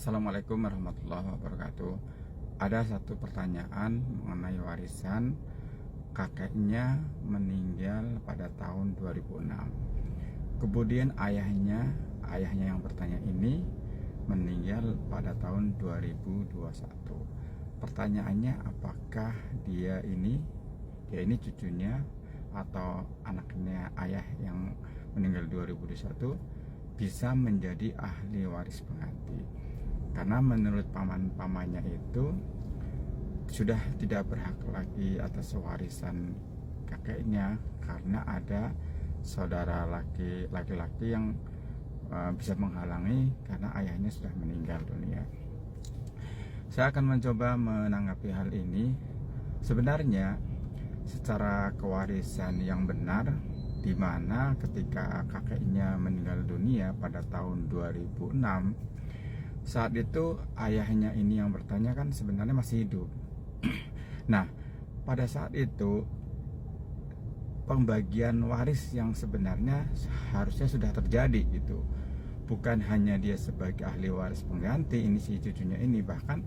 Assalamualaikum warahmatullahi wabarakatuh. Ada satu pertanyaan mengenai warisan. Kakeknya meninggal pada tahun 2006. Kemudian ayahnya yang bertanya ini meninggal pada tahun 2021. Pertanyaannya, apakah dia ini cucunya atau anaknya ayah yang meninggal 2021 bisa menjadi ahli waris pengganti? Karena menurut paman-pamannya itu sudah tidak berhak lagi atas warisan kakeknya, karena ada saudara laki-laki yang bisa menghalangi karena ayahnya sudah meninggal dunia. Saya akan mencoba menanggapi hal ini. Sebenarnya secara kewarisan yang benar, di mana ketika kakeknya meninggal dunia pada tahun 2006, saat itu ayahnya ini yang bertanya kan sebenarnya masih hidup. Nah, pada saat itu pembagian waris yang sebenarnya harusnya sudah terjadi gitu. Bukan hanya dia sebagai ahli waris pengganti, ini si cucunya ini, bahkan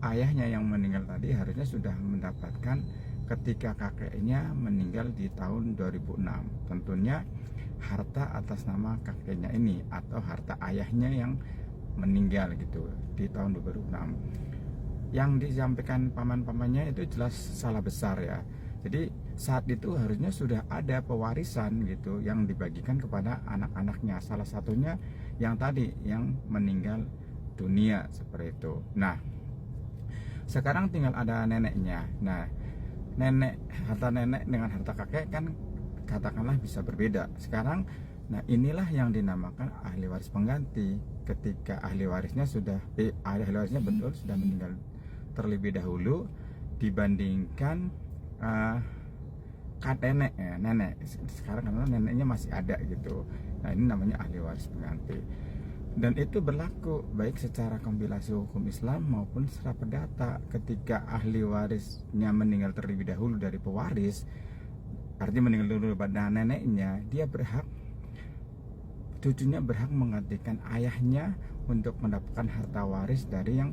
ayahnya yang meninggal tadi harusnya sudah mendapatkan ketika kakeknya meninggal di tahun 2006. Tentunya harta atas nama kakeknya ini atau harta ayahnya yang meninggal gitu di tahun 2006. Yang disampaikan paman-pamannya itu jelas salah besar ya. Jadi saat itu harusnya sudah ada pewarisan gitu yang dibagikan kepada anak-anaknya. Salah satunya yang tadi yang meninggal dunia seperti itu. Nah, sekarang tinggal ada neneknya. Nah, harta nenek dengan harta kakek kan katakanlah bisa berbeda. Sekarang, nah inilah yang dinamakan ahli waris pengganti. Ketika ahli warisnya betul sudah meninggal terlebih dahulu dibandingkan nenek. Sekarang karena neneknya masih ada gitu. Nah, ini namanya ahli waris pengganti. Dan itu berlaku baik secara kompilasi hukum Islam maupun secara perdata. Ketika ahli warisnya meninggal terlebih dahulu dari pewaris, artinya meninggal dulu pada neneknya, cucunya berhak menggantikan ayahnya untuk mendapatkan harta waris dari yang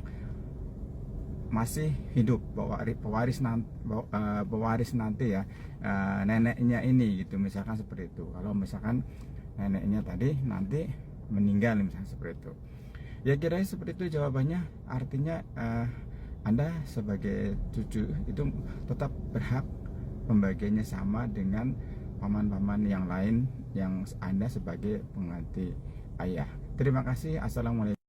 masih hidup, pewaris nanti ya, neneknya ini gitu, misalkan seperti itu. Kalau misalkan neneknya tadi nanti meninggal misalkan seperti itu, ya kira seperti itu jawabannya. Artinya Anda sebagai cucu itu tetap berhak pembagiannya sama dengan paman-paman yang lain yang Anda sebagai pengganti ayah. Terima kasih. Assalamualaikum.